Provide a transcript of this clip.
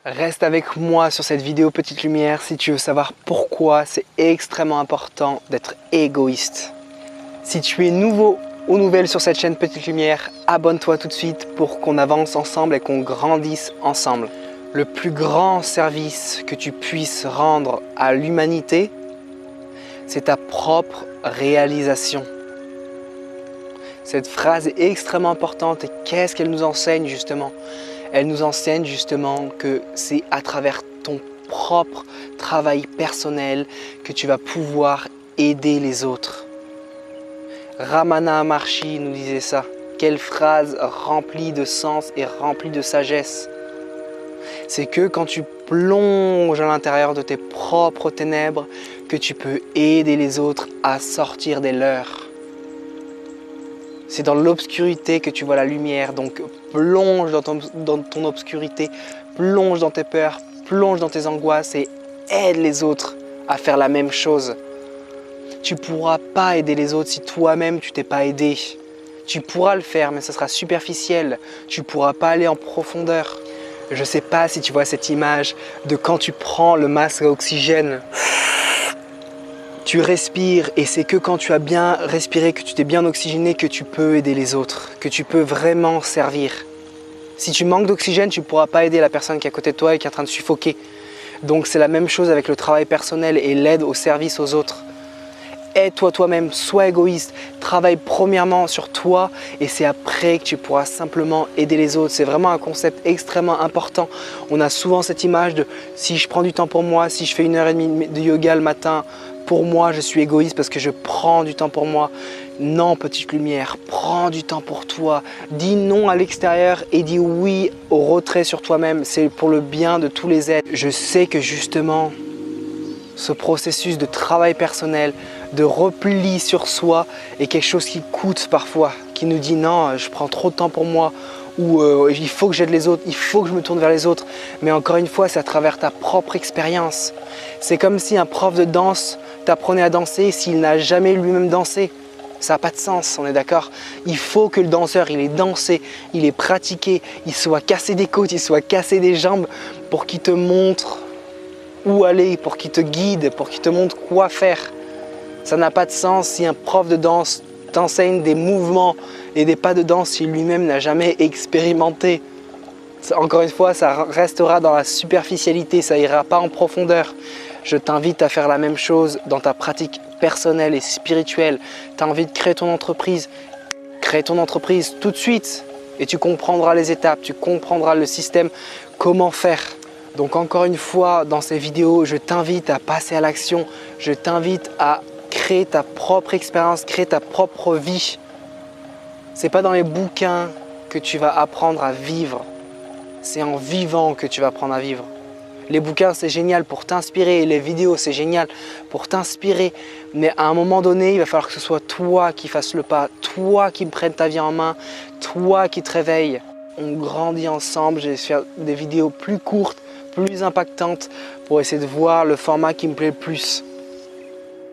Reste avec moi sur cette vidéo Petite Lumière si tu veux savoir pourquoi c'est extrêmement important d'être égoïste. Si tu es nouveau ou nouvelle sur cette chaîne Petite Lumière, abonne-toi tout de suite pour qu'on avance ensemble et qu'on grandisse ensemble. Le plus grand service que tu puisses rendre à l'humanité, c'est ta propre réalisation. Cette phrase est extrêmement importante et qu'est-ce qu'elle nous enseigne justement? Elle nous enseigne justement que c'est à travers ton propre travail personnel que tu vas pouvoir aider les autres. Ramana Maharshi nous disait ça. Quelle phrase remplie de sens et remplie de sagesse. C'est que quand tu plonges à l'intérieur de tes propres ténèbres, que tu peux aider les autres à sortir des leurs. C'est dans l'obscurité que tu vois la lumière, donc plonge dans ton obscurité, plonge dans tes peurs, plonge dans tes angoisses et aide les autres à faire la même chose. Tu ne pourras pas aider les autres si toi-même tu t'es pas aidé. Tu pourras le faire, mais ça sera superficiel. Tu ne pourras pas aller en profondeur. Je ne sais pas si tu vois cette image de quand tu prends le masque à oxygène. Tu respires et c'est que quand tu as bien respiré, que tu t'es bien oxygéné, que tu peux aider les autres, que tu peux vraiment servir. Si tu manques d'oxygène, tu ne pourras pas aider la personne qui est à côté de toi et qui est en train de suffoquer. Donc c'est la même chose avec le travail personnel et l'aide au service aux autres. Aide-toi toi-même, sois égoïste, travaille premièrement sur toi et c'est après que tu pourras simplement aider les autres. C'est vraiment un concept extrêmement important. On a souvent cette image de si je prends du temps pour moi, si je fais 1h30 de yoga le matin, pour moi je suis égoïste parce que je prends du temps pour moi. Non, petite lumière, prends du temps pour toi. Dis non à l'extérieur et dis oui au retrait sur toi-même. C'est pour le bien de tous les êtres. Je sais que justement, ce processus de travail personnel, de repli sur soi est quelque chose qui coûte parfois, qui nous dit non, je prends trop de temps pour moi ou il faut que j'aide les autres, il faut que je me tourne vers les autres. Mais encore une fois, c'est à travers ta propre expérience. C'est comme si un prof de danse t'apprenait à danser s'il n'a jamais lui-même dansé. Ça n'a pas de sens, on est d'accord? Il faut que le danseur, il ait dansé, il ait pratiqué, il soit cassé des côtes, il soit cassé des jambes pour qu'il te montre où aller, pour qu'il te guide, pour qu'il te montre quoi faire. Ça n'a pas de sens si un prof de danse t'enseigne des mouvements et des pas de danse s'il lui-même n'a jamais expérimenté. Encore une fois, ça restera dans la superficialité, ça ira pas en profondeur. Je t'invite à faire la même chose dans ta pratique personnelle et spirituelle. Tu as envie de créer ton entreprise, crée ton entreprise tout de suite et tu comprendras les étapes, tu comprendras le système, comment faire. Donc encore une fois, dans ces vidéos, je t'invite à passer à l'action, je t'invite à créer ta propre expérience, créer ta propre vie. Ce n'est pas dans les bouquins que tu vas apprendre à vivre, c'est en vivant que tu vas apprendre à vivre. Les bouquins, c'est génial pour t'inspirer, les vidéos, c'est génial pour t'inspirer, mais à un moment donné, il va falloir que ce soit toi qui fasses le pas, toi qui prennes ta vie en main, toi qui te réveilles. On grandit ensemble, je vais faire des vidéos plus courtes, plus impactantes pour essayer de voir le format qui me plaît le plus.